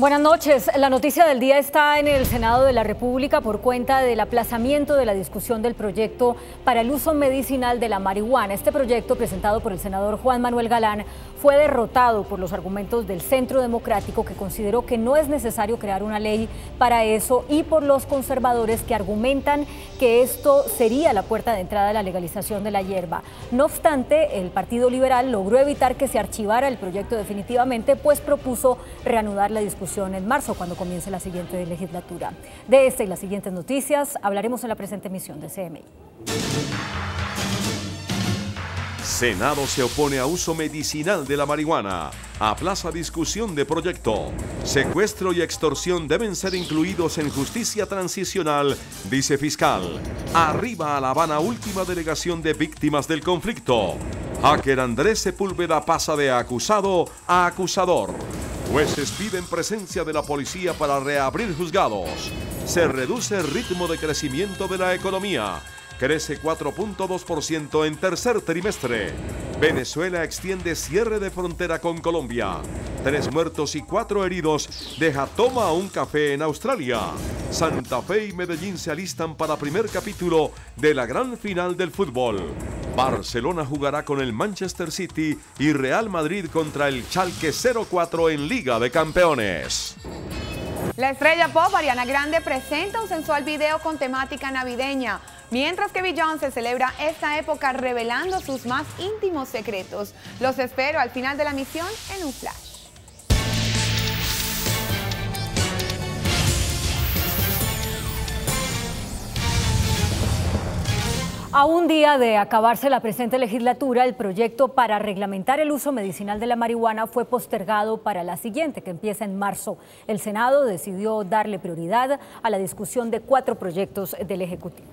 Buenas noches. La noticia del día está en el Senado de la República por cuenta del aplazamiento de la discusión del proyecto para el uso medicinal de la marihuana. Este proyecto, presentado por el senador Juan Manuel Galán, fue derrotado por los argumentos del Centro Democrático, que consideró que no es necesario crear una ley para eso, y por los conservadores, que argumentan que esto sería la puerta de entrada a la legalización de la hierba. No obstante, el Partido Liberal logró evitar que se archivara el proyecto definitivamente, pues propuso reanudar la discusión en marzo, cuando comience la siguiente legislatura. De esta y las siguientes noticias hablaremos en la presente emisión de CMI. Senado se opone a uso medicinal de la marihuana. Aplaza discusión de proyecto. Secuestro y extorsión deben ser incluidos en justicia transicional, dice fiscal. Arriba a La Habana última delegación de víctimas del conflicto. Hacker Andrés Sepúlveda pasa de acusado a acusador. Jueces piden presencia de la policía para reabrir juzgados. Se reduce el ritmo de crecimiento de la economía. Crece 4.2% en tercer trimestre. Venezuela extiende cierre de frontera con Colombia. 3 muertos y 4 heridos deja Toma un café en Australia. Santa Fe y Medellín se alistan para primer capítulo de la gran final del fútbol. Barcelona jugará con el Manchester City y Real Madrid contra el Schalke 04 en Liga de Campeones. La estrella pop Ariana Grande presenta un sensual video con temática navideña, mientras que Beyoncé celebra esta época revelando sus más íntimos secretos. Los espero al final de la misión en un flash. A un día de acabarse la presente legislatura, el proyecto para reglamentar el uso medicinal de la marihuana fue postergado para la siguiente, que empieza en marzo. El Senado decidió darle prioridad a la discusión de 4 proyectos del Ejecutivo.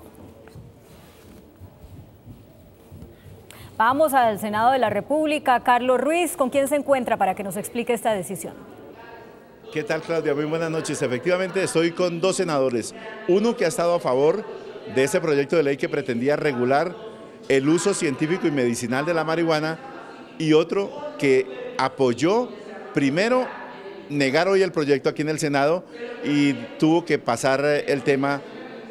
Vamos al Senado de la República. Carlos Ruiz, ¿con quién se encuentra para que nos explique esta decisión? ¿Qué tal, Claudia? Muy buenas noches. Efectivamente, estoy con 2 senadores. Uno que ha estado a favor de ese proyecto de ley que pretendía regular el uso científico y medicinal de la marihuana, y otro que apoyó, primero, negar hoy el proyecto aquí en el Senado, y tuvo que pasar el tema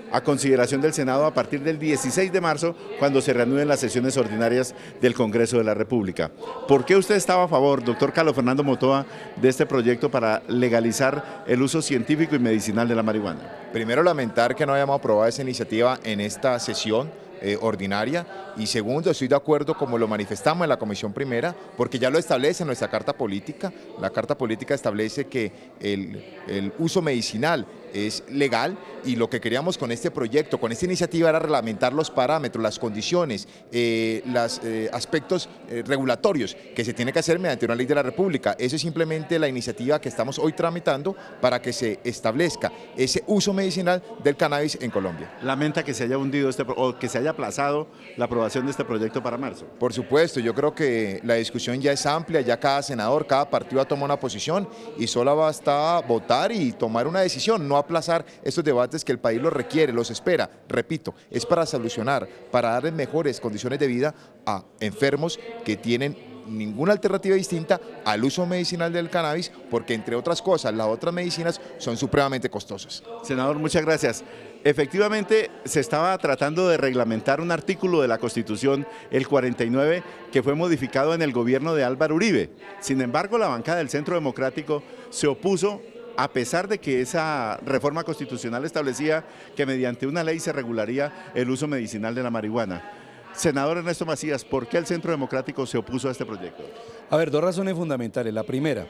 a consideración del Senado a partir del 16 de marzo, cuando se reanuden las sesiones ordinarias del Congreso de la República. ¿Por qué usted estaba a favor, doctor Carlos Fernando Motoa, de este proyecto para legalizar el uso científico y medicinal de la marihuana? Primero, lamentar que no hayamos aprobado esa iniciativa en esta sesión ordinaria, y segundo, estoy de acuerdo como lo manifestamos en la Comisión Primera, porque ya lo establece nuestra Carta Política. La Carta Política establece que el uso medicinal es legal, y lo que queríamos con este proyecto, con esta iniciativa, era reglamentar los parámetros, las condiciones, los aspectos regulatorios que se tiene que hacer mediante una ley de la República. Eso es simplemente la iniciativa que estamos hoy tramitando para que se establezca ese uso medicinal del cannabis en Colombia. ¿Lamenta que se haya hundido o que se haya aplazado la aprobación de este proyecto para marzo? Por supuesto, yo creo que la discusión ya es amplia, ya cada senador, cada partido ha tomado una posición, y solo basta votar y tomar una decisión, no aplazar estos debates que el país los requiere, los espera. Repito, es para solucionar, para darles mejores condiciones de vida a enfermos que tienen ninguna alternativa distinta al uso medicinal del cannabis, porque entre otras cosas las otras medicinas son supremamente costosas. Senador, muchas gracias. Efectivamente, se estaba tratando de reglamentar un artículo de la Constitución, el 49, que fue modificado en el gobierno de Álvaro Uribe. Sin embargo, la bancada del Centro Democrático se opuso, a pesar de que esa reforma constitucional establecía que mediante una ley se regularía el uso medicinal de la marihuana. Senador Ernesto Macías, ¿por qué el Centro Democrático se opuso a este proyecto? A ver, 2 razones fundamentales. La primera,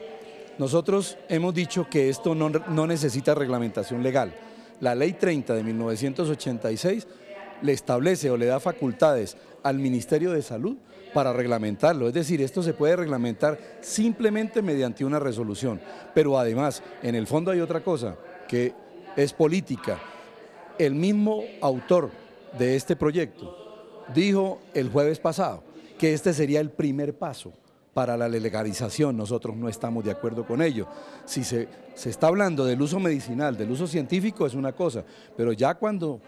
nosotros hemos dicho que esto no necesita reglamentación legal. La Ley 30 de 1986 le establece o le da facultades al Ministerio de Salud para reglamentarlo. Es decir, esto se puede reglamentar simplemente mediante una resolución. Pero además, en el fondo hay otra cosa, que es política. El mismo autor de este proyecto dijo el jueves pasado que este sería el primer paso para la legalización. Nosotros no estamos de acuerdo con ello. Si se está hablando del uso medicinal, del uso científico, es una cosa, pero ya cuando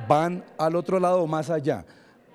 van al otro lado, más allá,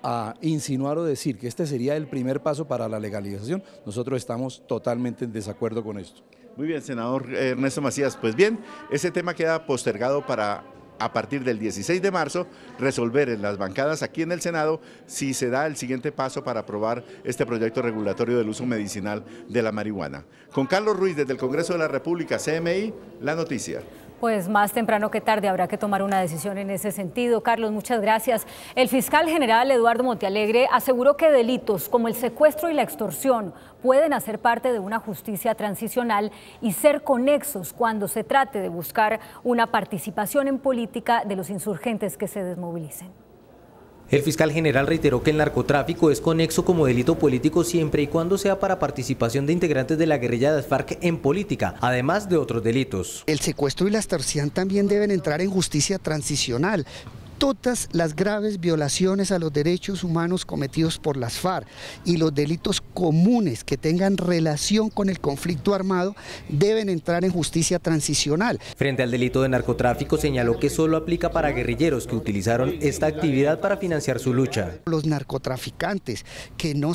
a insinuar o decir que este sería el primer paso para la legalización, nosotros estamos totalmente en desacuerdo con esto. Muy bien, senador Ernesto Macías. Pues bien, ese tema queda postergado para a partir del 16 de marzo resolver en las bancadas aquí en el Senado si se da el siguiente paso para aprobar este proyecto regulatorio del uso medicinal de la marihuana. Con Carlos Ruiz desde el Congreso de la República, CMI, La Noticia. Pues más temprano que tarde habrá que tomar una decisión en ese sentido. Carlos, muchas gracias. El fiscal general Eduardo Montealegre aseguró que delitos como el secuestro y la extorsión pueden hacer parte de una justicia transicional y ser conexos cuando se trate de buscar una participación en política de los insurgentes que se desmovilicen. El fiscal general reiteró que el narcotráfico es conexo como delito político siempre y cuando sea para participación de integrantes de la guerrilla de las FARC en política, además de otros delitos. El secuestro y la extorsión también deben entrar en justicia transicional. Todas las graves violaciones a los derechos humanos cometidos por las FARC y los delitos comunes que tengan relación con el conflicto armado deben entrar en justicia transicional. Frente al delito de narcotráfico señaló que solo aplica para guerrilleros que utilizaron esta actividad para financiar su lucha. Los narcotraficantes que no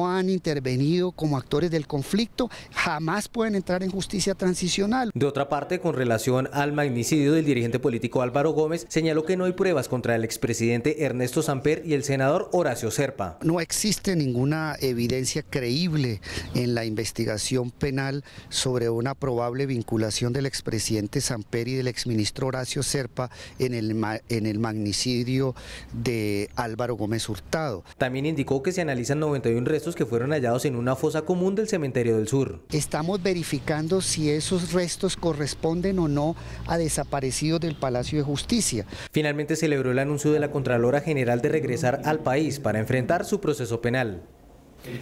han intervenido como actores del conflicto jamás pueden entrar en justicia transicional. De otra parte, con relación al magnicidio del dirigente político Álvaro Gómez, señaló que no hay pruebas contra el expresidente Ernesto Samper y el senador Horacio Serpa. No existe ninguna evidencia creíble en la investigación penal sobre una probable vinculación del expresidente Samper y del exministro Horacio Serpa en el magnicidio de Álvaro Gómez Hurtado. También indicó que se analizan 91 restos que fueron hallados en una fosa común del Cementerio del Sur. Estamos verificando si esos restos corresponden o no a desaparecidos del Palacio de Justicia. Finalmente celebró el anuncio de la Contralora General de regresar al país para enfrentar su proceso penal.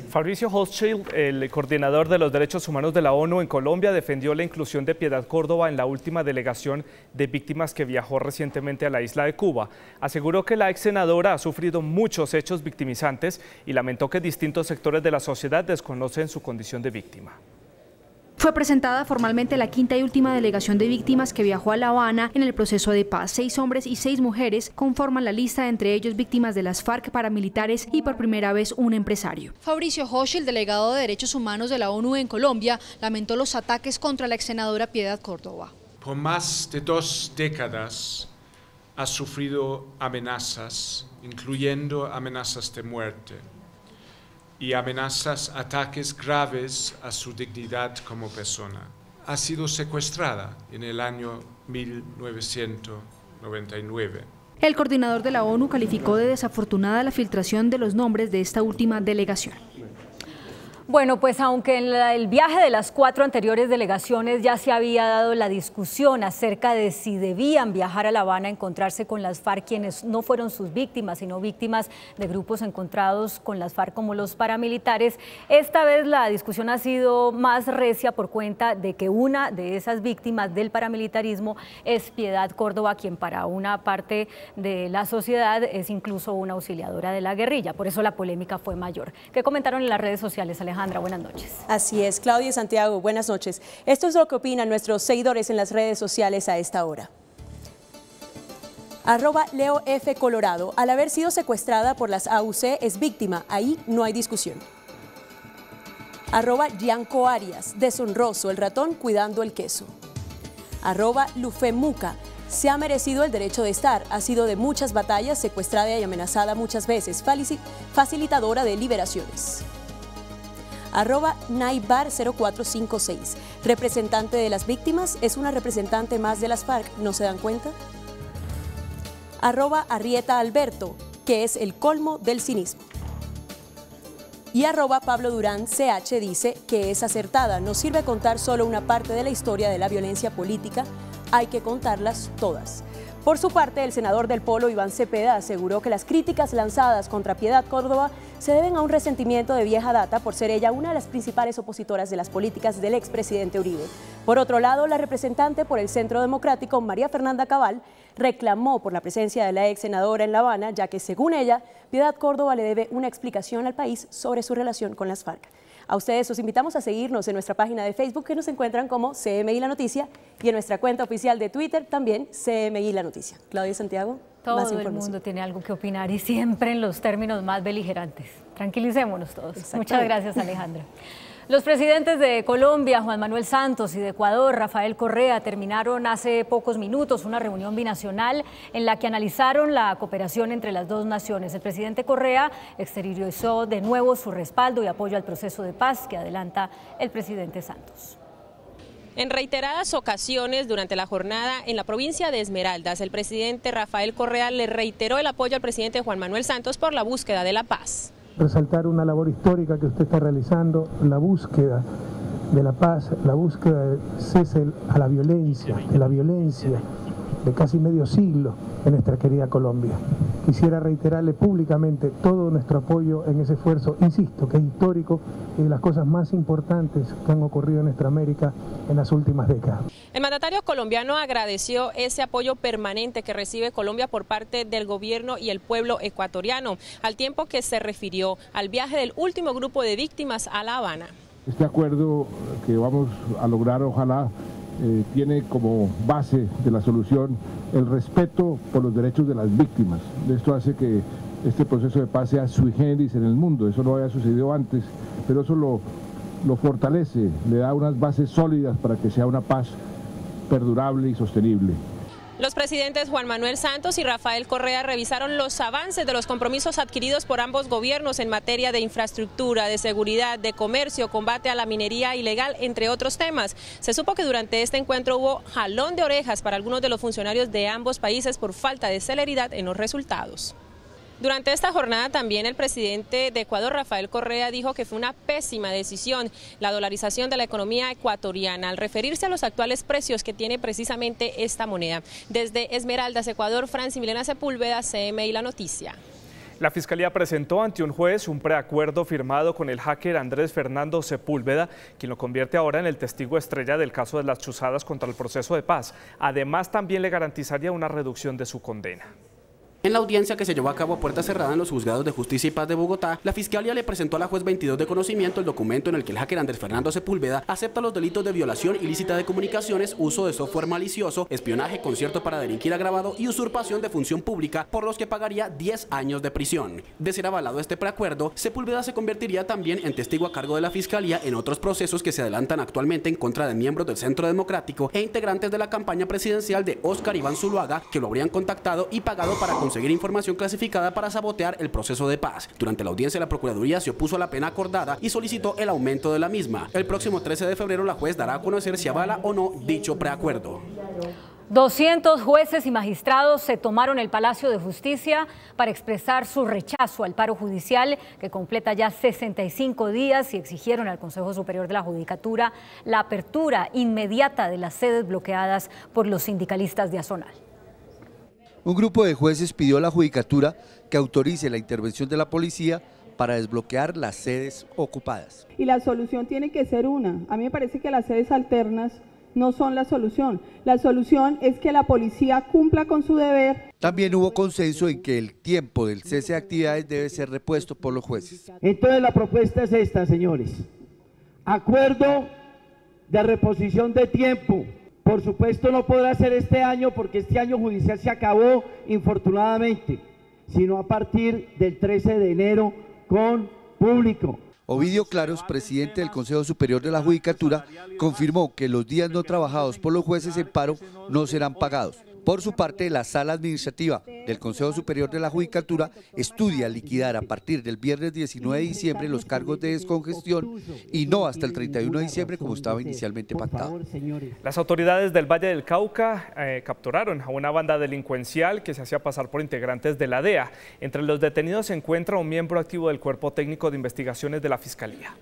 Fabricio Hochschild, el coordinador de los derechos humanos de la ONU en Colombia, defendió la inclusión de Piedad Córdoba en la última delegación de víctimas que viajó recientemente a la isla de Cuba. Aseguró que la ex senadora ha sufrido muchos hechos victimizantes y lamentó que distintos sectores de la sociedad desconocen su condición de víctima. Fue presentada formalmente la quinta y última delegación de víctimas que viajó a La Habana en el proceso de paz. 6 hombres y 6 mujeres conforman la lista, entre ellos víctimas de las FARC, paramilitares y por primera vez un empresario. Fabricio Hochschild, delegado de Derechos Humanos de la ONU en Colombia, lamentó los ataques contra la ex senadora Piedad Córdoba. Por más de 2 décadas ha sufrido amenazas, incluyendo amenazas de muerte, y amenazas, ataques graves a su dignidad como persona. Ha sido secuestrada en el año 1999. El coordinador de la ONU calificó de desafortunada la filtración de los nombres de esta última delegación. Bueno, pues aunque en el viaje de las 4 anteriores delegaciones ya se había dado la discusión acerca de si debían viajar a La Habana a encontrarse con las FARC, quienes no fueron sus víctimas, sino víctimas de grupos encontrados con las FARC como los paramilitares, esta vez la discusión ha sido más recia por cuenta de que una de esas víctimas del paramilitarismo es Piedad Córdoba, quien para una parte de la sociedad es incluso una auxiliadora de la guerrilla. Por eso la polémica fue mayor. ¿Qué comentaron en las redes sociales, Alejandra? Buenas noches. Así es, Claudia y Santiago, buenas noches. Esto es lo que opinan nuestros seguidores en las redes sociales a esta hora. @LeoF Colorado, al haber sido secuestrada por las AUC es víctima, ahí no hay discusión. @Gianco Arias, deshonroso el ratón cuidando el queso. @Lufemuca, se ha merecido el derecho de estar, ha sido de muchas batallas, secuestrada y amenazada muchas veces, facilitadora de liberaciones. @Naibar0456, representante de las víctimas, es una representante más de las FARC, ¿no se dan cuenta? @Arrieta Alberto, que es el colmo del cinismo. Y @Pablo Durán CH dice que es acertada, no sirve contar solo una parte de la historia de la violencia política, hay que contarlas todas. Por su parte, el senador del Polo, Iván Cepeda, aseguró que las críticas lanzadas contra Piedad Córdoba se deben a un resentimiento de vieja data por ser ella una de las principales opositoras de las políticas del expresidente Uribe. Por otro lado, la representante por el Centro Democrático, María Fernanda Cabal, reclamó por la presencia de la ex senadora en La Habana, ya que según ella, Piedad Córdoba le debe una explicación al país sobre su relación con las FARC. A ustedes los invitamos a seguirnos en nuestra página de Facebook, que nos encuentran como CMI La Noticia, y en nuestra cuenta oficial de Twitter también CMI La Noticia. Claudia y Santiago, más todo el mundo tiene algo que opinar y siempre en los términos más beligerantes. Tranquilicémonos todos. Muchas gracias, Alejandra. Los presidentes de Colombia, Juan Manuel Santos, y de Ecuador, Rafael Correa, terminaron hace pocos minutos una reunión binacional en la que analizaron la cooperación entre las dos naciones. El presidente Correa exteriorizó de nuevo su respaldo y apoyo al proceso de paz que adelanta el presidente Santos. En reiteradas ocasiones durante la jornada en la provincia de Esmeraldas, el presidente Rafael Correa le reiteró el apoyo al presidente Juan Manuel Santos por la búsqueda de la paz. Resaltar una labor histórica que usted está realizando, la búsqueda de la paz, la búsqueda de cese a la violencia, de la violencia de casi medio siglo en nuestra querida Colombia. Quisiera reiterarle públicamente todo nuestro apoyo en ese esfuerzo, insisto, que es histórico y de las cosas más importantes que han ocurrido en nuestra América en las últimas décadas. El mandatario colombiano agradeció ese apoyo permanente que recibe Colombia por parte del gobierno y el pueblo ecuatoriano, al tiempo que se refirió al viaje del último grupo de víctimas a La Habana. Este acuerdo que vamos a lograr, ojalá, tiene como base de la solución el respeto por los derechos de las víctimas. Esto hace que este proceso de paz sea sui generis en el mundo. Eso no había sucedido antes, pero eso lo fortalece, le da unas bases sólidas para que sea una paz perdurable y sostenible. Los presidentes Juan Manuel Santos y Rafael Correa revisaron los avances de los compromisos adquiridos por ambos gobiernos en materia de infraestructura, de seguridad, de comercio, combate a la minería ilegal, entre otros temas. Se supo que durante este encuentro hubo jalón de orejas para algunos de los funcionarios de ambos países por falta de celeridad en los resultados. Durante esta jornada también el presidente de Ecuador, Rafael Correa, dijo que fue una pésima decisión la dolarización de la economía ecuatoriana al referirse a los actuales precios que tiene precisamente esta moneda. Desde Esmeraldas, Ecuador, Franci Milena Sepúlveda, CMI La Noticia. La Fiscalía presentó ante un juez un preacuerdo firmado con el hacker Andrés Fernando Sepúlveda, quien lo convierte ahora en el testigo estrella del caso de las chuzadas contra el proceso de paz. Además, también le garantizaría una reducción de su condena. En la audiencia que se llevó a cabo a puerta cerrada en los juzgados de Justicia y Paz de Bogotá, la Fiscalía le presentó a la juez 22 de conocimiento el documento en el que el hacker Andrés Fernando Sepúlveda acepta los delitos de violación ilícita de comunicaciones, uso de software malicioso, espionaje, concierto para delinquir agravado y usurpación de función pública, por los que pagaría 10 años de prisión. De ser avalado este preacuerdo, Sepúlveda se convertiría también en testigo a cargo de la Fiscalía en otros procesos que se adelantan actualmente en contra de miembros del Centro Democrático e integrantes de la campaña presidencial de Óscar Iván Zuluaga, que lo habrían contactado y pagado para conseguir información clasificada para sabotear el proceso de paz. Durante la audiencia, la Procuraduría se opuso a la pena acordada y solicitó el aumento de la misma. El próximo 13 de febrero la juez dará a conocer si avala o no dicho preacuerdo. 200 jueces y magistrados se tomaron el Palacio de Justicia para expresar su rechazo al paro judicial que completa ya 65 días y exigieron al Consejo Superior de la Judicatura la apertura inmediata de las sedes bloqueadas por los sindicalistas de Azonal. Un grupo de jueces pidió a la Judicatura que autorice la intervención de la policía para desbloquear las sedes ocupadas. Y la solución tiene que ser una. A mí me parece que las sedes alternas no son la solución. La solución es que la policía cumpla con su deber. También hubo consenso en que el tiempo del cese de actividades debe ser repuesto por los jueces. Entonces la propuesta es esta, señores. Acuerdo de reposición de tiempo. Por supuesto no podrá ser este año porque este año judicial se acabó infortunadamente, sino a partir del 13 de enero con público. Ovidio Claros, presidente del Consejo Superior de la Judicatura, confirmó que los días no trabajados por los jueces en paro no serán pagados. Por su parte, la Sala Administrativa del Consejo Superior de la Judicatura estudia liquidar a partir del viernes 19 de diciembre los cargos de descongestión y no hasta el 31 de diciembre como estaba inicialmente pactado. Las autoridades del Valle del Cauca capturaron a una banda delincuencial que se hacía pasar por integrantes de la DEA. Entre los detenidos se encuentra un miembro activo del Cuerpo Técnico de Investigaciones de la Fiscalía.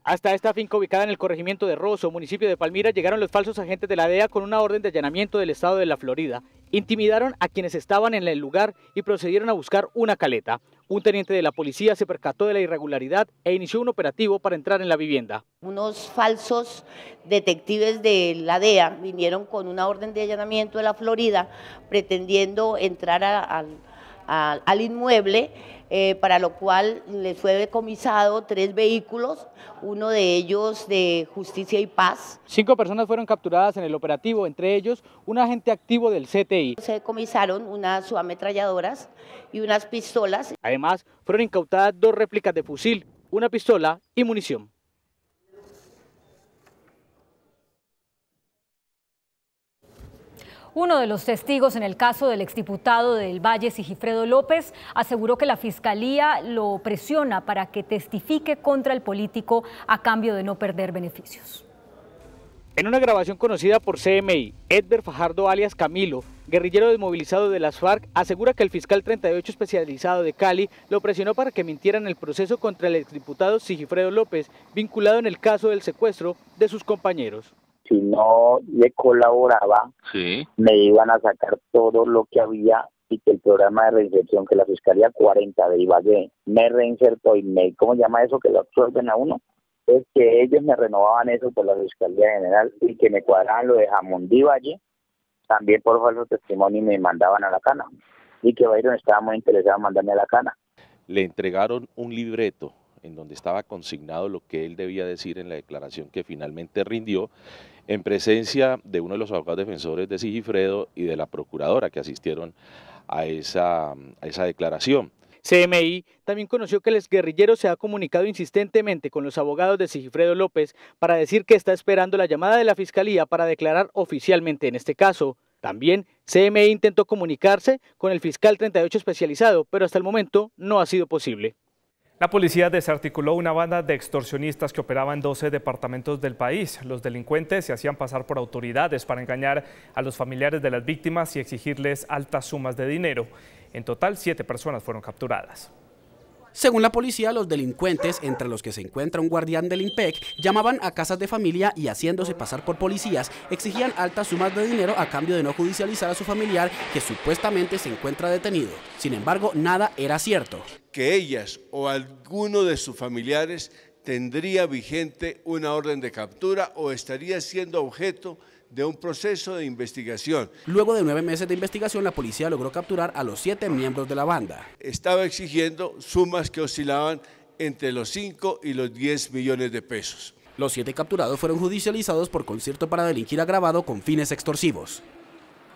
Hasta esta finca ubicada en el corregimiento de Rosso, municipio de Palmira, llegaron los falsos agentes de la DEA con una orden de allanamiento del estado de la Florida. Intimidaron a quienes estaban en el lugar y procedieron a buscar una caleta. Un teniente de la policía se percató de la irregularidad e inició un operativo para entrar en la vivienda. Unos falsos detectives de la DEA vinieron con una orden de allanamiento de la Florida pretendiendo entrar al inmueble, para lo cual les fue decomisado 3 vehículos, uno de ellos de Justicia y Paz. 5 personas fueron capturadas en el operativo, entre ellos un agente activo del CTI. Se decomisaron unas subametralladoras y unas pistolas. Además, fueron incautadas 2 réplicas de fusil, una pistola y munición. Uno de los testigos en el caso del exdiputado del Valle, Sigifredo López, aseguró que la Fiscalía lo presiona para que testifique contra el político a cambio de no perder beneficios. En una grabación conocida por CMI, Edber Fajardo alias Camilo, guerrillero desmovilizado de las FARC, asegura que el fiscal 38 especializado de Cali lo presionó para que mintiera en el proceso contra el exdiputado Sigifredo López, vinculado en el caso del secuestro de sus compañeros. Si no le colaboraba, me iban a sacar todo lo que había y que el programa de reinserción que la Fiscalía 40 de Ibagué me reinsertó y me, ¿cómo se llama eso que lo absorben a uno? Es que ellos me renovaban eso por la Fiscalía General y que me cuadraban lo de Jamundí Valle, también por falso testimonio y me mandaban a la cana. Y que Byron estaba muy interesado en mandarme a la cana. Le entregaron un libreto en donde estaba consignado lo que él debía decir en la declaración que finalmente rindió, en presencia de uno de los abogados defensores de Sigifredo y de la procuradora que asistieron a esa declaración. CMI también conoció que el exguerrillero se ha comunicado insistentemente con los abogados de Sigifredo López para decir que está esperando la llamada de la Fiscalía para declarar oficialmente en este caso. También CMI intentó comunicarse con el fiscal 38 especializado, pero hasta el momento no ha sido posible. La policía desarticuló una banda de extorsionistas que operaba en 12 departamentos del país. Los delincuentes se hacían pasar por autoridades para engañar a los familiares de las víctimas y exigirles altas sumas de dinero. En total, 7 personas fueron capturadas. Según la policía, los delincuentes, entre los que se encuentra un guardián del IMPEC, llamaban a casas de familia y haciéndose pasar por policías, exigían altas sumas de dinero a cambio de no judicializar a su familiar que supuestamente se encuentra detenido. Sin embargo, nada era cierto. Que ellas o alguno de sus familiares tendría vigente una orden de captura o estaría siendo objeto de un proceso de investigación. Luego de 9 meses de investigación, la policía logró capturar a los 7 miembros de la banda. Estaba exigiendo sumas que oscilaban entre los 5 y los 10 millones de pesos. Los 7 capturados fueron judicializados por concierto para delinquir agravado con fines extorsivos.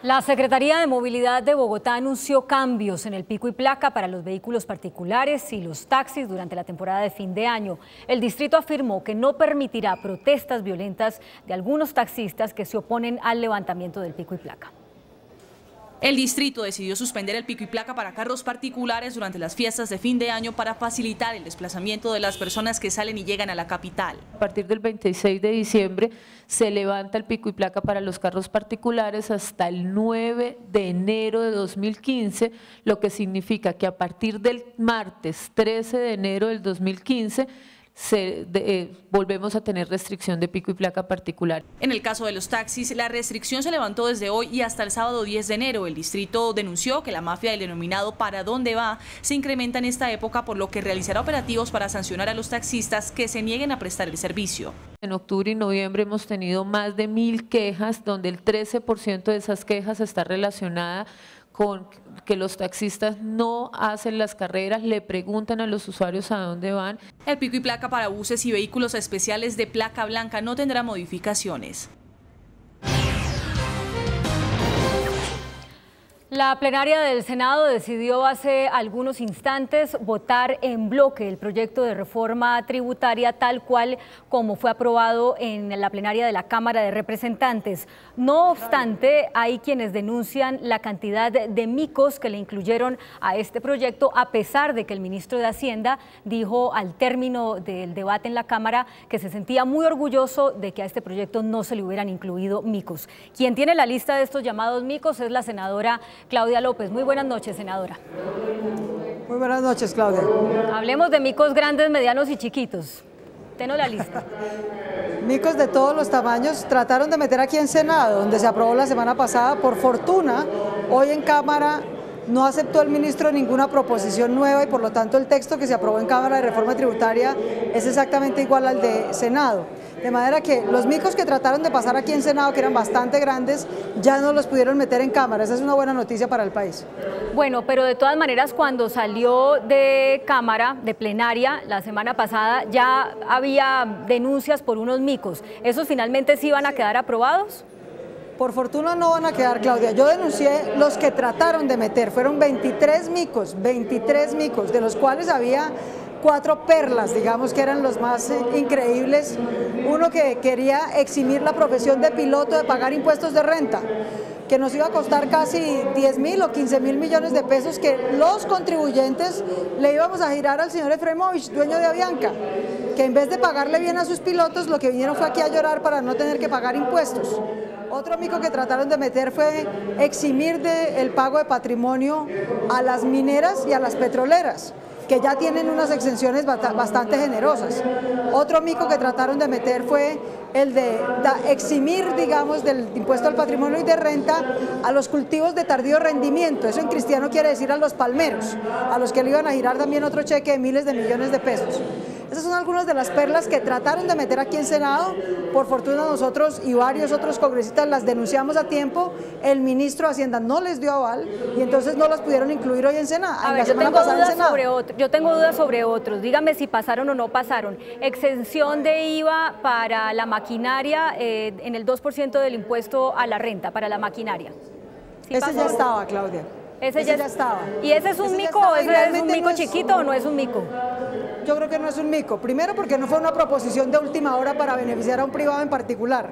La Secretaría de Movilidad de Bogotá anunció cambios en el pico y placa para los vehículos particulares y los taxis durante la temporada de fin de año. El distrito afirmó que no permitirá protestas violentas de algunos taxistas que se oponen al levantamiento del pico y placa. El distrito decidió suspender el pico y placa para carros particulares durante las fiestas de fin de año para facilitar el desplazamiento de las personas que salen y llegan a la capital. A partir del 26 de diciembre se levanta el pico y placa para los carros particulares hasta el 9 de enero de 2015, lo que significa que a partir del martes 13 de enero del 2015 volvemos a tener restricción de pico y placa particular. En el caso de los taxis, la restricción se levantó desde hoy y hasta el sábado 10 de enero. El distrito denunció que la mafia del denominado ¿para dónde va? Se incrementa en esta época, por lo que realizará operativos para sancionar a los taxistas que se nieguen a prestar el servicio. En octubre y noviembre hemos tenido más de 1000 quejas, donde el 13% de esas quejas está relacionada con que los taxistas no hacen las carreras, le preguntan a los usuarios a dónde van. El pico y placa para buses y vehículos especiales de placa blanca no tendrá modificaciones. La plenaria del Senado decidió hace algunos instantes votar en bloque el proyecto de reforma tributaria tal cual como fue aprobado en la plenaria de la Cámara de Representantes. No obstante, hay quienes denuncian la cantidad de micos que le incluyeron a este proyecto, a pesar de que el ministro de Hacienda dijo al término del debate en la Cámara que se sentía muy orgulloso de que a este proyecto no se le hubieran incluido micos. Quien tiene la lista de estos llamados micos es la senadora Claudia López. Muy buenas noches, senadora. Muy buenas noches, Claudia. Hablemos de micos grandes, medianos y chiquitos. Tenos la lista. micos de todos los tamaños trataron de meter aquí en Senado, donde se aprobó la semana pasada. Por fortuna, hoy en Cámara no aceptó el ministro ninguna proposición nueva y por lo tanto el texto que se aprobó en Cámara de Reforma Tributaria es exactamente igual al de Senado. De manera que los micos que trataron de pasar aquí en Senado, que eran bastante grandes, ya no los pudieron meter en Cámara. Esa es una buena noticia para el país. Bueno, pero de todas maneras, cuando salió de Cámara, de plenaria, la semana pasada, ya había denuncias por unos micos. ¿Esos finalmente sí van a quedar aprobados? Por fortuna no van a quedar, Claudia. Yo denuncié los que trataron de meter. Fueron 23 micos, de los cuales había 4 perlas, digamos que eran los más increíbles. Uno que quería eximir la profesión de piloto de pagar impuestos de renta, que nos iba a costar casi 10.000 o 15.000 millones de pesos que los contribuyentes le íbamos a girar al señor Efremovich, dueño de Avianca, que en vez de pagarle bien a sus pilotos, lo que vinieron fue aquí a llorar para no tener que pagar impuestos. Otro mico que trataron de meter fue eximir del pago de patrimonio a las mineras y a las petroleras, que ya tienen unas exenciones bastante generosas. Otro mico que trataron de meter fue el de eximir, digamos, del impuesto al patrimonio y de renta a los cultivos de tardío rendimiento. Eso en cristiano quiere decir a los palmeros, a los que le iban a girar también otro cheque de miles de millones de pesos. Esas son algunas de las perlas que trataron de meter aquí en Senado. Por fortuna nosotros y varios otros congresistas las denunciamos a tiempo. El ministro de Hacienda no les dio aval y entonces no las pudieron incluir hoy en Senado. A ver, yo tengo dudas sobre otros. Dígame si pasaron o no pasaron. Exención de IVA para la maquinaria en el 2% del impuesto a la renta para la maquinaria. ¿Sí ese ya estaba, Claudia. Ese ya estaba. ¿Y ese es un mico o ese es un mico chiquito o no es un mico? Yo creo que no es un mico. Primero porque no fue una proposición de última hora para beneficiar a un privado en particular.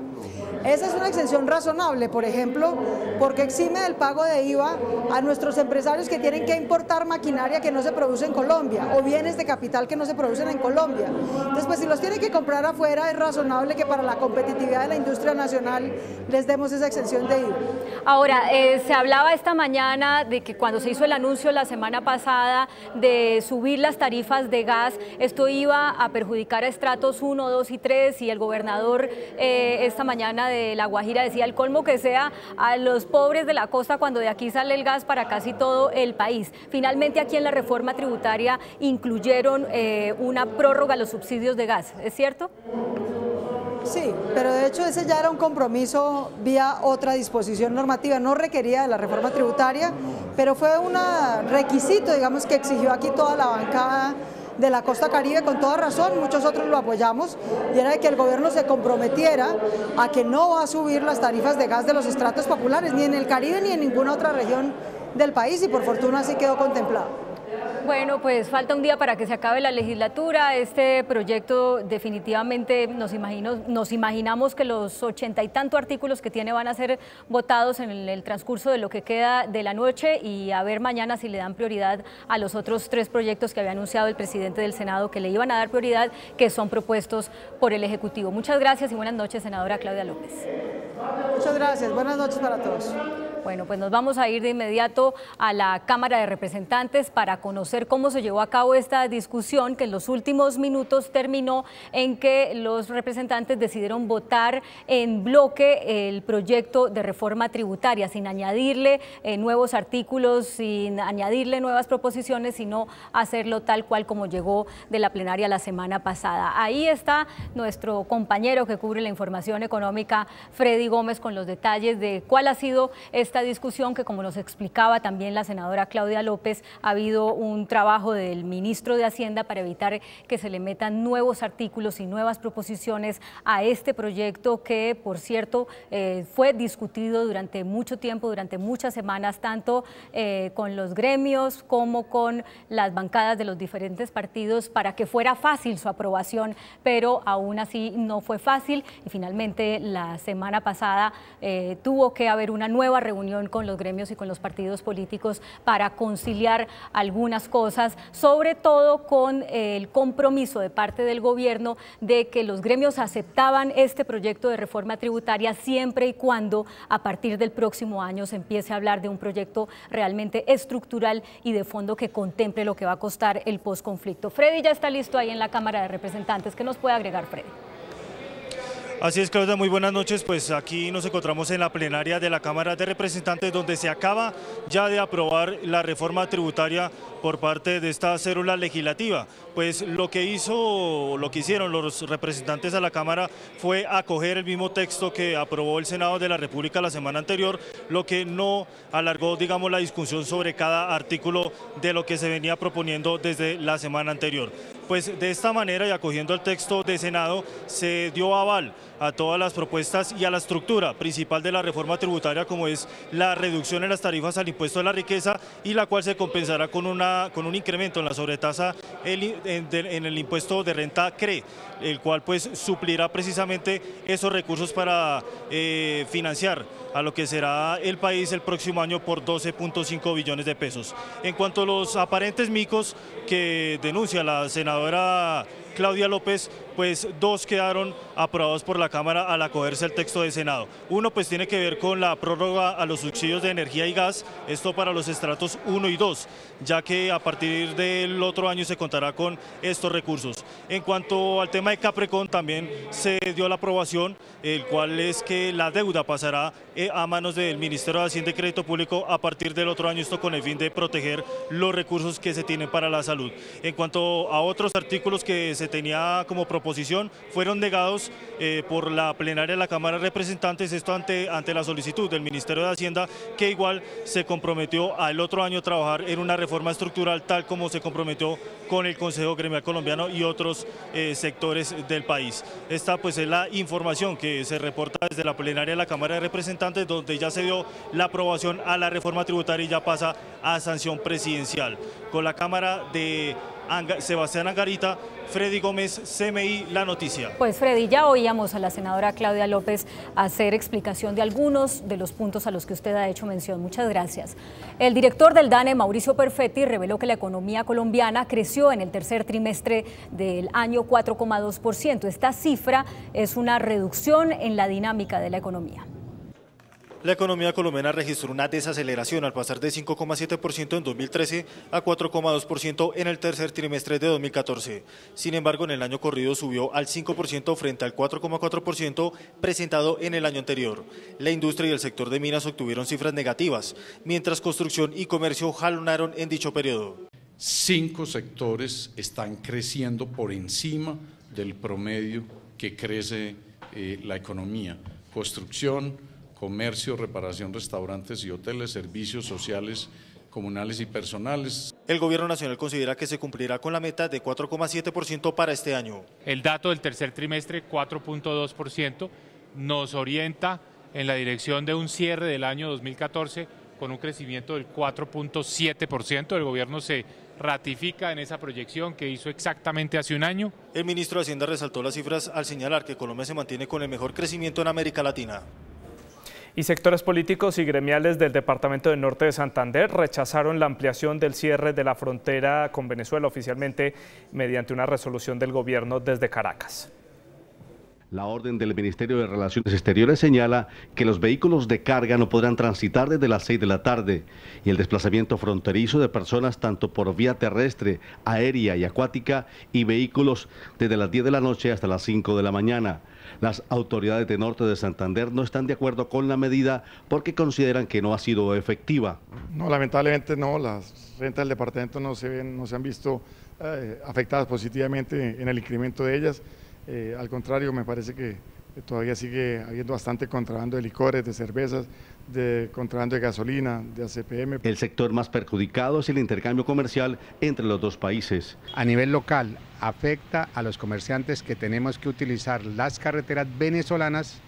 Esa es una exención razonable, por ejemplo, porque exime del pago de IVA a nuestros empresarios que tienen que importar maquinaria que no se produce en Colombia o bienes de capital que no se producen en Colombia. Entonces, pues si los tienen que comprar afuera, es razonable que para la competitividad de la industria nacional les demos esa exención de IVA. Ahora, se hablaba esta mañana de que cuando se hizo el anuncio la semana pasada de subir las tarifas de gas, esto iba a perjudicar a estratos 1, 2 y 3 y el gobernador esta mañana de La Guajira decía el colmo que sea a los pobres de la costa cuando de aquí sale el gas para casi todo el país. Finalmente aquí en la reforma tributaria incluyeron una prórroga a los subsidios de gas, ¿es cierto? Sí, pero de hecho ese ya era un compromiso vía otra disposición normativa, no requería de la reforma tributaria, pero fue un requisito, digamos, que exigió aquí toda la bancada de la costa caribe, con toda razón, muchos otros lo apoyamos, y era de que el gobierno se comprometiera a que no va a subir las tarifas de gas de los estratos populares, ni en el Caribe ni en ninguna otra región del país, y por fortuna así quedó contemplado. Bueno, pues falta un día para que se acabe la legislatura. Este proyecto definitivamente nos imaginamos que los 80 y tanto artículos que tiene van a ser votados en el transcurso de lo que queda de la noche y a ver mañana si le dan prioridad a los otros 3 proyectos que había anunciado el presidente del Senado que le iban a dar prioridad, que son propuestos por el Ejecutivo. Muchas gracias y buenas noches, senadora Claudia López. Muchas gracias, buenas noches para todos. Bueno, pues nos vamos a ir de inmediato a la Cámara de Representantes para conocer cómo se llevó a cabo esta discusión que en los últimos minutos terminó en que los representantes decidieron votar en bloque el proyecto de reforma tributaria sin añadirle nuevos artículos, sin añadirle nuevas proposiciones, sino hacerlo tal cual como llegó de la plenaria la semana pasada. Ahí está nuestro compañero que cubre la información económica, Freddy Gómez, con los detalles de cuál ha sido esta discusión que, como nos explicaba también la senadora Claudia López, ha habido un trabajo del ministro de Hacienda para evitar que se le metan nuevos artículos y nuevas proposiciones a este proyecto que, por cierto, fue discutido durante mucho tiempo, durante muchas semanas, tanto con los gremios como con las bancadas de los diferentes partidos para que fuera fácil su aprobación, pero aún así no fue fácil y finalmente la semana pasada tuvo que haber una nueva reunión con los gremios y con los partidos políticos para conciliar algunas cosas, sobre todo con el compromiso de parte del gobierno de que los gremios aceptaban este proyecto de reforma tributaria siempre y cuando a partir del próximo año se empiece a hablar de un proyecto realmente estructural y de fondo que contemple lo que va a costar el posconflicto. Freddy ya está listo ahí en la Cámara de Representantes. ¿Qué nos puede agregar, Freddy? Así es, Claudia, muy buenas noches. Pues aquí nos encontramos en la plenaria de la Cámara de Representantes, donde se acaba ya de aprobar la reforma tributaria por parte de esta célula legislativa. Pues lo que hicieron los representantes a la Cámara fue acoger el mismo texto que aprobó el Senado de la República la semana anterior, lo que no alargó, digamos, la discusión sobre cada artículo de lo que se venía proponiendo desde la semana anterior. Pues de esta manera, y acogiendo el texto de Senado, se dio aval a todas las propuestas y a la estructura principal de la reforma tributaria, como es la reducción en las tarifas al impuesto de la riqueza, y la cual se compensará con un incremento en la sobretasa en el impuesto de renta CRE, el cual pues suplirá precisamente esos recursos para financiar a lo que será el país el próximo año por 12.5 billones de pesos. En cuanto a los aparentes micos que denuncia la senadora Claudia López, pues dos quedaron aprobados por la Cámara al acogerse el texto de Senado. Uno pues tiene que ver con la prórroga a los subsidios de energía y gas, esto para los estratos 1 y 2, ya que a partir del otro año se contará con estos recursos. En cuanto al tema de Caprecon, también se dio la aprobación, el cual es que la deuda pasará a manos del Ministerio de Hacienda y Crédito Público a partir del otro año, esto con el fin de proteger los recursos que se tienen para la salud. En cuanto a otros artículos que se tenía como proposición, fueron negados por la plenaria de la Cámara de Representantes, esto ante la solicitud del Ministerio de Hacienda, que igual se comprometió al otro año a trabajar en una reforma estructural, tal como se comprometió con el Consejo Gremial Colombiano y otros sectores del país. Esta pues es la información que se reporta desde la plenaria de la Cámara de Representantes, donde ya se dio la aprobación a la reforma tributaria y ya pasa a sanción presidencial. Con la Cámara de Sebastián Angarita, Freddy Gómez, CMI, La Noticia. Pues Freddy, ya oíamos a la senadora Claudia López hacer explicación de algunos de los puntos a los que usted ha hecho mención. Muchas gracias. El director del DANE, Mauricio Perfetti, reveló que la economía colombiana creció en el tercer trimestre del año 4,2%. Esta cifra es una reducción en la dinámica de la economía. La economía colombiana registró una desaceleración al pasar de 5,7% en 2013 a 4,2% en el tercer trimestre de 2014. Sin embargo, en el año corrido subió al 5% frente al 4,4% presentado en el año anterior. La industria y el sector de minas obtuvieron cifras negativas, mientras construcción y comercio jalonaron en dicho periodo. 5 sectores están creciendo por encima del promedio que crece la economía: construcción, comercio, reparación, restaurantes y hoteles, servicios sociales, comunales y personales. El Gobierno Nacional considera que se cumplirá con la meta de 4,7% para este año. El dato del tercer trimestre, 4,2%, nos orienta en la dirección de un cierre del año 2014 con un crecimiento del 4,7%. El Gobierno se ratifica en esa proyección que hizo exactamente hace un año. El ministro de Hacienda resaltó las cifras al señalar que Colombia se mantiene con el mejor crecimiento en América Latina. Y sectores políticos y gremiales del departamento del norte de Santander rechazaron la ampliación del cierre de la frontera con Venezuela oficialmente mediante una resolución del gobierno desde Caracas. La orden del Ministerio de Relaciones Exteriores señala que los vehículos de carga no podrán transitar desde las 6 de la tarde y el desplazamiento fronterizo de personas tanto por vía terrestre, aérea y acuática y vehículos desde las 10 de la noche hasta las 5 de la mañana. Las autoridades de norte de Santander no están de acuerdo con la medida porque consideran que no ha sido efectiva. No, lamentablemente no, las rentas del departamento no se han visto afectadas positivamente en el incremento de ellas. Al contrario, me parece que todavía sigue habiendo bastante contrabando de licores, de cervezas, de contrabando de gasolina, de ACPM. El sector más perjudicado es el intercambio comercial entre los dos países. A nivel local, afecta a los comerciantes que tenemos que utilizar las carreteras venezolanas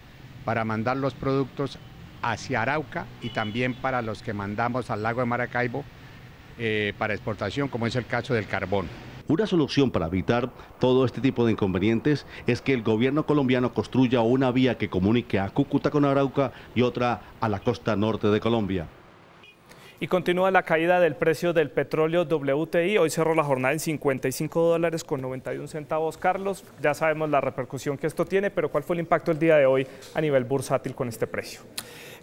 para mandar los productos hacia Arauca y también para los que mandamos al lago de Maracaibo para exportación, como es el caso del carbón. Una solución para evitar todo este tipo de inconvenientes es que el gobierno colombiano construya una vía que comunique a Cúcuta con Arauca y otra a la costa norte de Colombia. Y continúa la caída del precio del petróleo WTI. Hoy cerró la jornada en $55.91. Carlos, ya sabemos la repercusión que esto tiene, pero ¿cuál fue el impacto el día de hoy a nivel bursátil con este precio?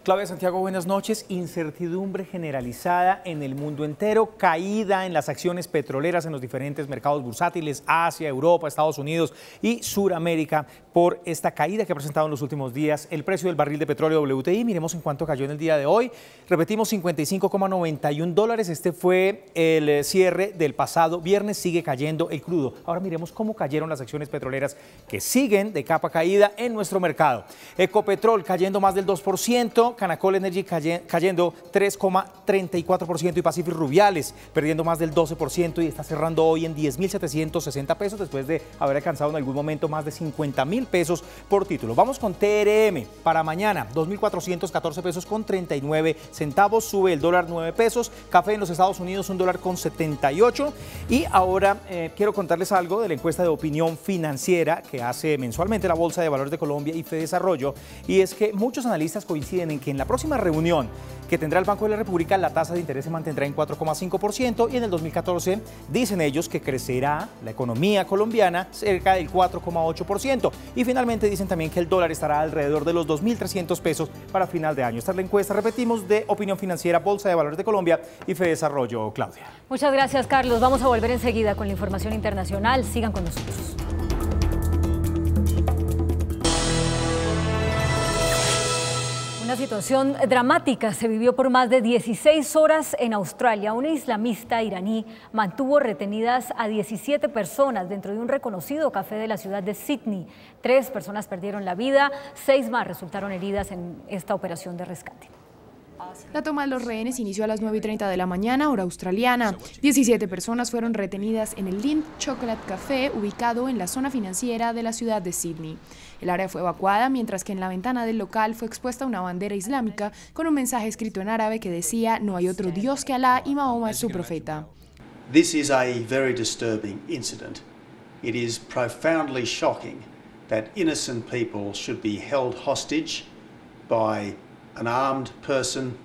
Claudia Santiago, buenas noches. Incertidumbre generalizada en el mundo entero, caída en las acciones petroleras en los diferentes mercados bursátiles, Asia, Europa, Estados Unidos y Suramérica, por esta caída que ha presentado en los últimos días el precio del barril de petróleo WTI. Miremos en cuánto cayó en el día de hoy. Repetimos, $55,91. Este fue el cierre del pasado viernes. Sigue cayendo el crudo. Ahora miremos cómo cayeron las acciones petroleras que siguen de capa caída en nuestro mercado. Ecopetrol cayendo más del 2%, Canacol Energy cayendo 3,34% y Pacific Rubiales perdiendo más del 12% y está cerrando hoy en 10.760 pesos después de haber alcanzado en algún momento más de 50.000 pesos por título. Vamos con TRM para mañana, 2.414 pesos con 39 centavos, sube el dólar 9 pesos, café en los Estados Unidos $1.78 y ahora quiero contarles algo de la encuesta de opinión financiera que hace mensualmente la Bolsa de Valores de Colombia y Fedesarrollo, y es que muchos analistas coinciden en que en la próxima reunión que tendrá el Banco de la República la tasa de interés se mantendrá en 4,5% y en el 2014 dicen ellos que crecerá la economía colombiana cerca del 4,8% y finalmente dicen también que el dólar estará alrededor de los 2.300 pesos para final de año. Esta es la encuesta, repetimos, de opinión financiera, Bolsa de Valores de Colombia y Fedesarrollo. Claudia. Muchas gracias, Carlos. Vamos a volver enseguida con la información internacional. Sigan con nosotros. Una situación dramática se vivió por más de 16 horas en Australia. Una islamista iraní mantuvo retenidas a 17 personas dentro de un reconocido café de la ciudad de Sydney. 3 personas perdieron la vida, 6 más resultaron heridas en esta operación de rescate. La toma de los rehenes inició a las 9:30 de la mañana, hora australiana. 17 personas fueron retenidas en el Lindt Chocolate Café, ubicado en la zona financiera de la ciudad de Sydney. El área fue evacuada, mientras que en la ventana del local fue expuesta una bandera islámica con un mensaje escrito en árabe que decía: no hay otro Dios que Alá y Mahoma es su profeta. This is a very disturbing incident. It is profoundly shocking that innocent people should be held hostage by an armed person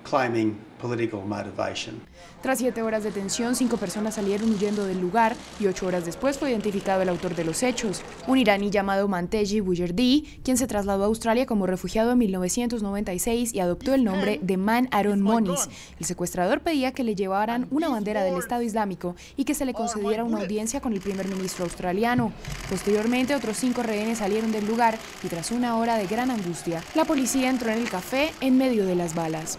claiming political motivation. Tras 7 horas de detención, 5 personas salieron huyendo del lugar y 8 horas después fue identificado el autor de los hechos, un iraní llamado Manteji Bujerdih, quien se trasladó a Australia como refugiado en 1996 y adoptó el nombre de Man Aaron Moniz. El secuestrador pedía que le llevaran una bandera del Estado Islámico y que se le concediera una audiencia con el primer ministro australiano. Posteriormente, otros 5 rehenes salieron del lugar y tras una hora de gran angustia, la policía entró en el café en medio de las balas.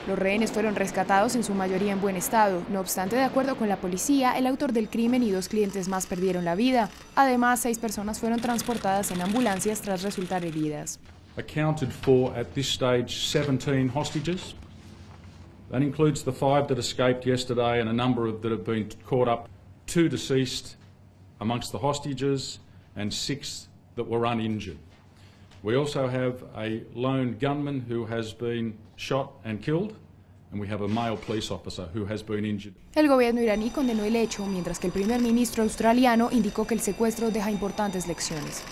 Los rehenes fueron rescatados en su mayoría en buen estado. No obstante, de acuerdo con la policía, el autor del crimen y 2 clientes más perdieron la vida. Además, 6 personas fueron transportadas en ambulancias tras resultar heridas. Accounted for at this stage 17 hostages. That includes the 5 that escaped yesterday and a number that have been caught up. 2 deceased amongst the hostages and 6 that were uninjured. We also have a lone gunman who has been shot and killed, and we have a male police officer who has been injured. El gobierno iraní condenó el hecho, mientras que el primer ministro australiano indicó que el secuestro deja importantes lecciones.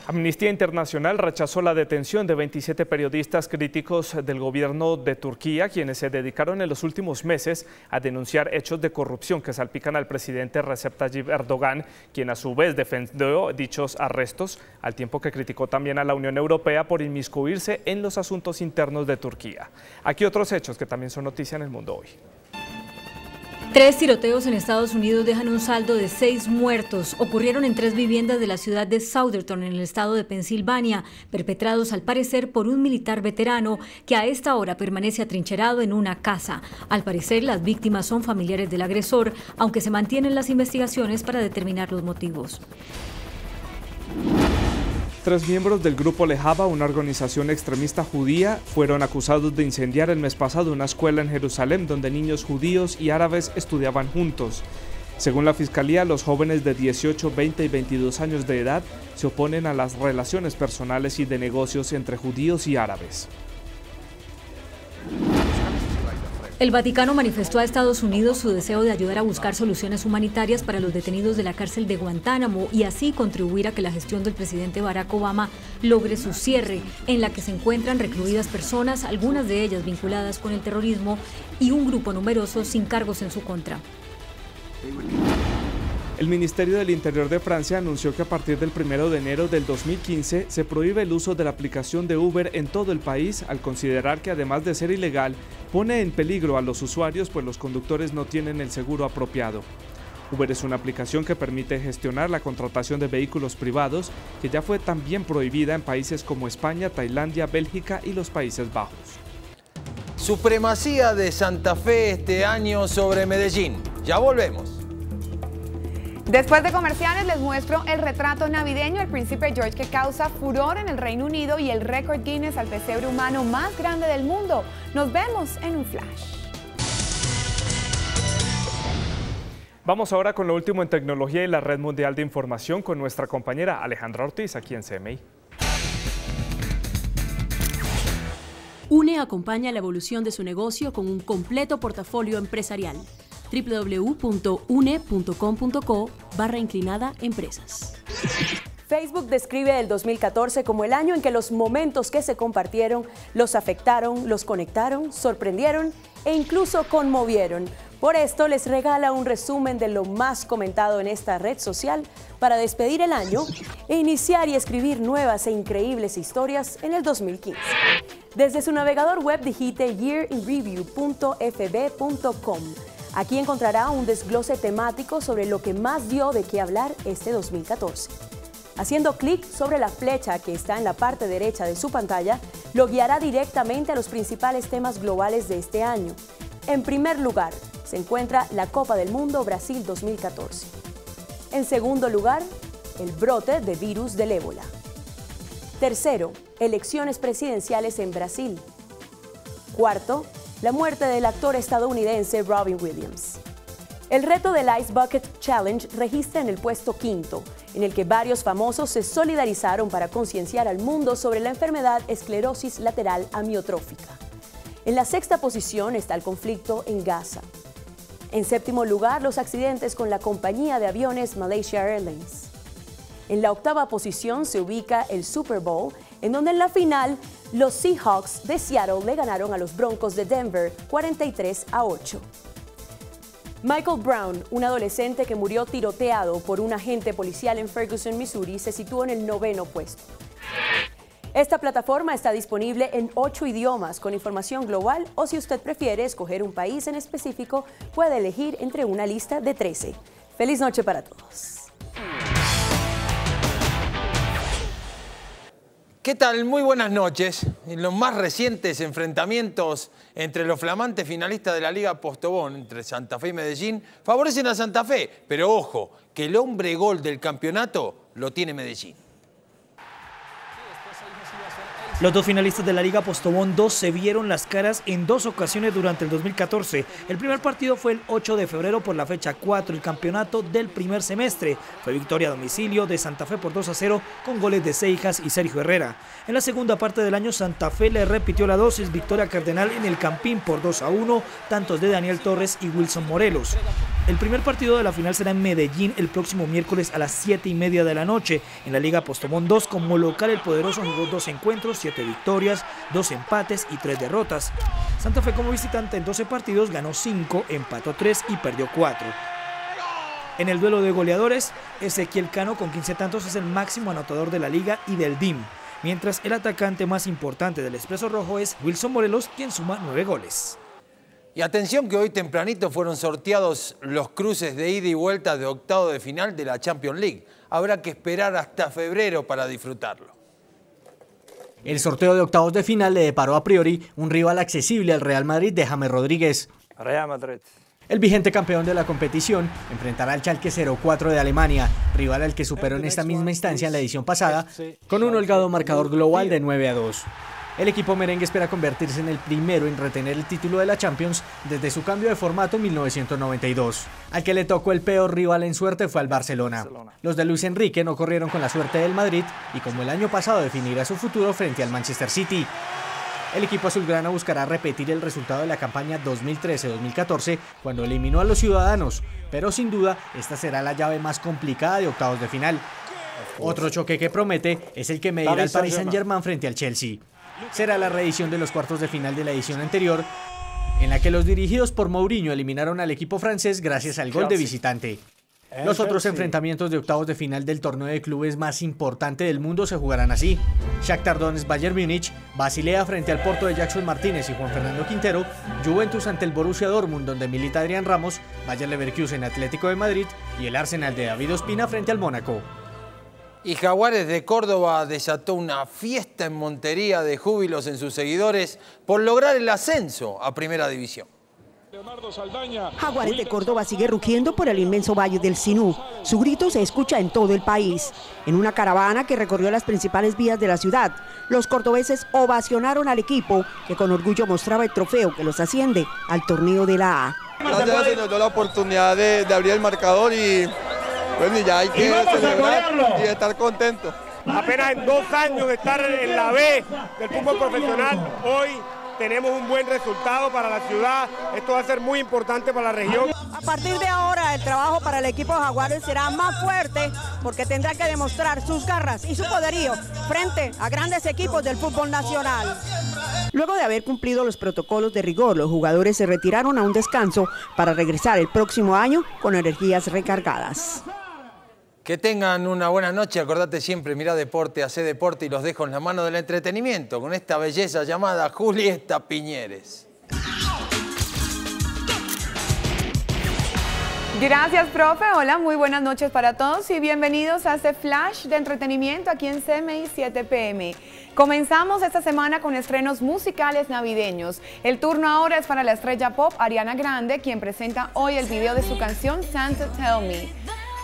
Amnistía Internacional rechazó la detención de 27 periodistas críticos del gobierno de Turquía, quienes se dedicaron en los últimos meses a denunciar hechos de corrupción que salpican al presidente Recep Tayyip Erdogan, quien a su vez defendió dichos arrestos, al tiempo que criticó también a la Unión Europea por inmiscuirse en los asuntos internos de Turquía. Aquí otros hechos que también son noticia en el mundo hoy. 3 tiroteos en Estados Unidos dejan un saldo de 6 muertos. Ocurrieron en 3 viviendas de la ciudad de Southerton, en el estado de Pensilvania, perpetrados al parecer por un militar veterano que a esta hora permanece atrincherado en una casa. Al parecer, las víctimas son familiares del agresor, aunque se mantienen las investigaciones para determinar los motivos. 3 miembros del grupo Lejava, una organización extremista judía, fueron acusados de incendiar el mes pasado una escuela en Jerusalén donde niños judíos y árabes estudiaban juntos. Según la Fiscalía, los jóvenes de 18, 20 y 22 años de edad se oponen a las relaciones personales y de negocios entre judíos y árabes. El Vaticano manifestó a Estados Unidos su deseo de ayudar a buscar soluciones humanitarias para los detenidos de la cárcel de Guantánamo y así contribuir a que la gestión del presidente Barack Obama logre su cierre, en la que se encuentran recluidas personas, algunas de ellas vinculadas con el terrorismo, y un grupo numeroso sin cargos en su contra. El Ministerio del Interior de Francia anunció que a partir del 1 de enero del 2015 se prohíbe el uso de la aplicación de Uber en todo el país, al considerar que además de ser ilegal, pone en peligro a los usuarios pues los conductores no tienen el seguro apropiado. Uber es una aplicación que permite gestionar la contratación de vehículos privados, que ya fue también prohibida en países como España, Tailandia, Bélgica y los Países Bajos. Supremacía de Santa Fe este año sobre Medellín. Ya volvemos. Después de comerciales les muestro el retrato navideño del príncipe George que causa furor en el Reino Unido y el récord Guinness al pesebre humano más grande del mundo. Nos vemos en un flash. Vamos ahora con lo último en tecnología y la red mundial de información con nuestra compañera Alejandra Ortiz aquí en CMI. UNE acompaña la evolución de su negocio con un completo portafolio empresarial. www.une.com.co/empresas. Facebook describe el 2014 como el año en que los momentos que se compartieron los afectaron, los conectaron, sorprendieron e incluso conmovieron. Por esto les regala un resumen de lo más comentado en esta red social para despedir el año e iniciar y escribir nuevas e increíbles historias en el 2015. Desde su navegador web digite yearinreview.fb.com. Aquí encontrará un desglose temático sobre lo que más dio de qué hablar este 2014. Haciendo clic sobre la flecha que está en la parte derecha de su pantalla, lo guiará directamente a los principales temas globales de este año. En primer lugar, se encuentra la Copa del Mundo Brasil 2014. En segundo lugar, el brote de virus del ébola. Tercero, elecciones presidenciales en Brasil. Cuarto, la muerte del actor estadounidense Robin Williams. El reto del Ice Bucket Challenge registra en el puesto quinto, en el que varios famosos se solidarizaron para concienciar al mundo sobre la enfermedad esclerosis lateral amiotrófica. En la sexta posición está el conflicto en Gaza. En séptimo lugar, los accidentes con la compañía de aviones Malaysia Airlines. En la octava posición se ubica el Super Bowl, en donde en la final los Seahawks de Seattle le ganaron a los Broncos de Denver 43-8. Michael Brown, un adolescente que murió tiroteado por un agente policial en Ferguson, Missouri, se situó en el noveno puesto. Esta plataforma está disponible en 8 idiomas con información global o si usted prefiere escoger un país en específico, puede elegir entre una lista de 13. ¡Feliz noche para todos! ¿Qué tal? Muy buenas noches. En los más recientes enfrentamientos entre los flamantes finalistas de la Liga Postobón, entre Santa Fe y Medellín, favorecen a Santa Fe, pero ojo, que el hombre gol del campeonato lo tiene Medellín. Los dos finalistas de la Liga Postobón 2 se vieron las caras en dos ocasiones durante el 2014. El primer partido fue el 8 de febrero por la fecha 4, el campeonato del primer semestre. Fue victoria a domicilio de Santa Fe por 2-0 con goles de Seijas y Sergio Herrera. En la segunda parte del año, Santa Fe le repitió la dosis, victoria cardenal en el Campín por 2-1, tantos de Daniel Torres y Wilson Morelos. El primer partido de la final será en Medellín el próximo miércoles a las 7:30 de la noche. En la Liga Postobón 2, como local, el poderoso jugó 2 encuentros, 7 victorias, 2 empates y 3 derrotas. Santa Fe como visitante en 12 partidos ganó 5, empató 3 y perdió 4. En el duelo de goleadores, Ezequiel Cano con 15 tantos es el máximo anotador de la liga y del DIM, mientras el atacante más importante del Expreso Rojo es Wilson Morelos, quien suma 9 goles. Y atención que hoy tempranito fueron sorteados los cruces de ida y vuelta de octavo de final de la Champions League. Habrá que esperar hasta febrero para disfrutarlo. El sorteo de octavos de final le deparó a priori un rival accesible al Real Madrid de James Rodríguez. Real Madrid. El vigente campeón de la competición enfrentará al Schalke 04 de Alemania, rival al que superó en esta misma instancia en la edición pasada, con un holgado marcador global de 9-2. El equipo merengue espera convertirse en el primero en retener el título de la Champions desde su cambio de formato en 1992. Al que le tocó el peor rival en suerte fue al Barcelona. Los de Luis Enrique no corrieron con la suerte del Madrid y como el año pasado definirá su futuro frente al Manchester City. El equipo azulgrana buscará repetir el resultado de la campaña 2013-2014 cuando eliminó a los ciudadanos, pero sin duda esta será la llave más complicada de octavos de final. Otro choque que promete es el que medirá al Paris Saint-Germain frente al Chelsea. Será la reedición de los cuartos de final de la edición anterior, en la que los dirigidos por Mourinho eliminaron al equipo francés gracias al gol de visitante. Los otros enfrentamientos de octavos de final del torneo de clubes más importante del mundo se jugarán así: Shakhtar Donetsk Bayern Múnich, Basilea frente al Porto de Jackson Martínez y Juan Fernando Quintero, Juventus ante el Borussia Dortmund donde milita Adrián Ramos, Bayer Leverkusen Atlético de Madrid y el Arsenal de David Ospina frente al Mónaco. Y Jaguares de Córdoba desató una fiesta en Montería de júbilos en sus seguidores por lograr el ascenso a Primera División. Jaguares de Córdoba sigue rugiendo por el inmenso valle del Sinú. Su grito se escucha en todo el país. En una caravana que recorrió las principales vías de la ciudad, los cordobeses ovacionaron al equipo que con orgullo mostraba el trofeo que los asciende al torneo de la A. Gracias, se nos dio la oportunidad de abrir el marcador y bueno, ya hay que celebrar y estar contentos. Apenas en 2 años de estar en la B del fútbol profesional, hoy tenemos un buen resultado para la ciudad. Esto va a ser muy importante para la región. A partir de ahora el trabajo para el equipo Jaguares será más fuerte porque tendrá que demostrar sus garras y su poderío frente a grandes equipos del fútbol nacional. Luego de haber cumplido los protocolos de rigor, los jugadores se retiraron a un descanso para regresar el próximo año con energías recargadas. Que tengan una buena noche. Acordate siempre, mira deporte, hacé deporte y los dejo en la mano del entretenimiento con esta belleza llamada Julieta Piñeres. Gracias, profe. Hola, muy buenas noches para todos y bienvenidos a este flash de entretenimiento aquí en CMI 7 PM. Comenzamos esta semana con estrenos musicales navideños. El turno ahora es para la estrella pop Ariana Grande, quien presenta hoy el video de su canción Santa Tell Me.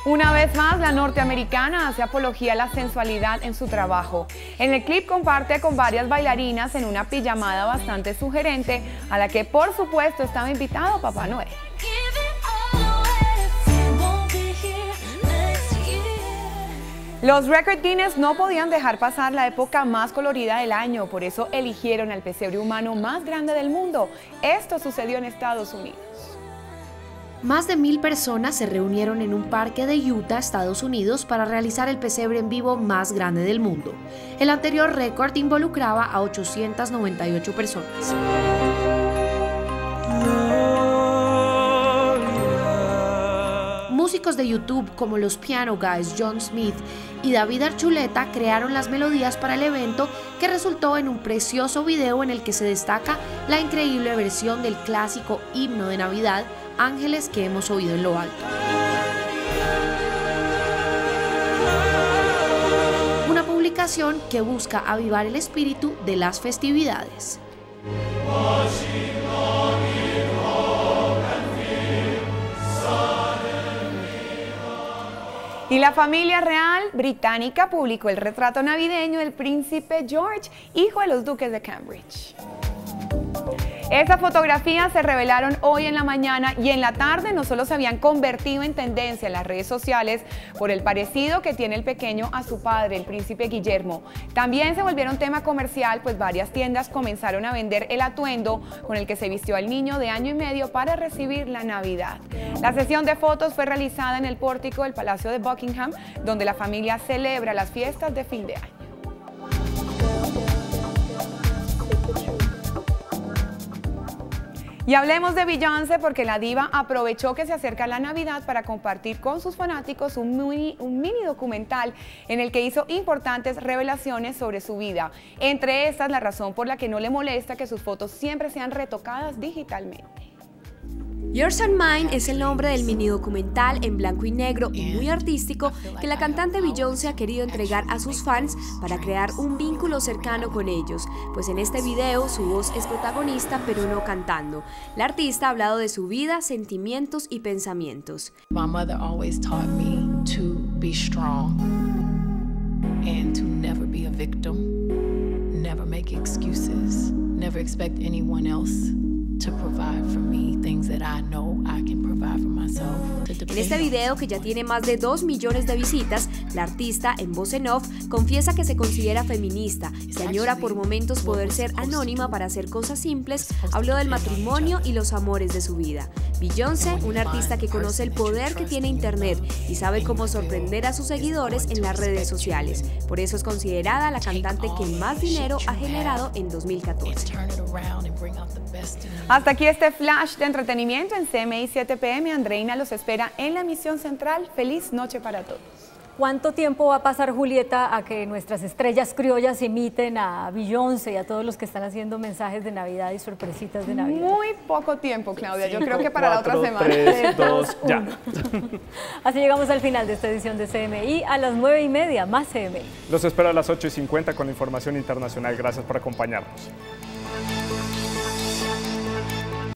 Una vez más, la norteamericana hace apología a la sensualidad en su trabajo. En el clip comparte con varias bailarinas en una pijamada bastante sugerente, a la que por supuesto estaba invitado Papá Noel. Los Record Guinness no podían dejar pasar la época más colorida del año, por eso eligieron al pesebre humano más grande del mundo. Esto sucedió en Estados Unidos. Más de 1000 personas se reunieron en un parque de Utah, Estados Unidos, para realizar el pesebre en vivo más grande del mundo. El anterior récord involucraba a 898 personas. Músicos de YouTube como los Piano Guys John Smith y David Archuleta crearon las melodías para el evento, que resultó en un precioso video en el que se destaca la increíble versión del clásico himno de Navidad, Ángeles, que hemos oído en lo alto. Una publicación que busca avivar el espíritu de las festividades. Y la familia real británica publicó el retrato navideño del príncipe George, hijo de los duques de Cambridge. Estas fotografías se revelaron hoy en la mañana y en la tarde no solo se habían convertido en tendencia en las redes sociales por el parecido que tiene el pequeño a su padre, el príncipe Guillermo. También se volvieron tema comercial, pues varias tiendas comenzaron a vender el atuendo con el que se vistió al niño de 1 año y medio para recibir la Navidad. La sesión de fotos fue realizada en el pórtico del Palacio de Buckingham, donde la familia celebra las fiestas de fin de año. Y hablemos de Beyoncé, porque la diva aprovechó que se acerca la Navidad para compartir con sus fanáticos un mini documental en el que hizo importantes revelaciones sobre su vida. Entre estas, la razón por la que no le molesta que sus fotos siempre sean retocadas digitalmente. Yours and Mine es el nombre del mini documental en blanco y negro y muy artístico que la cantante Beyoncé ha querido entregar a sus fans para crear un vínculo cercano con ellos, pues en este video su voz es protagonista pero no cantando. La artista ha hablado de su vida, sentimientos y pensamientos. My mother always taught me to be strong and to never be a victim, never make excuses, never expect anyone else to provide for me things that I know I can provide for myself. En este video, que ya tiene más de 2 millones de visitas, la artista, en voz en off, confiesa que se considera feminista, que añora por momentos poder ser anónima para hacer cosas simples, habló del matrimonio y los amores de su vida. Beyoncé, una artista que conoce el poder que tiene Internet y sabe cómo sorprender a sus seguidores en las redes sociales. Por eso es considerada la cantante que más dinero ha generado en 2014. Hasta aquí este flash de entretenimiento en CMI 7 PM. Andreina los espera en la emisión central. Feliz noche para todos. ¿Cuánto tiempo va a pasar, Julieta, a que nuestras estrellas criollas imiten a Beyoncé y a todos los que están haciendo mensajes de Navidad y sorpresitas de Navidad? Muy poco tiempo, Claudia. Yo creo que para la otra semana. 3, 2, ya. Así llegamos al final de esta edición de CMI. A las 9:30, más CMI. Los espero a las 8:50 con la información internacional. Gracias por acompañarnos.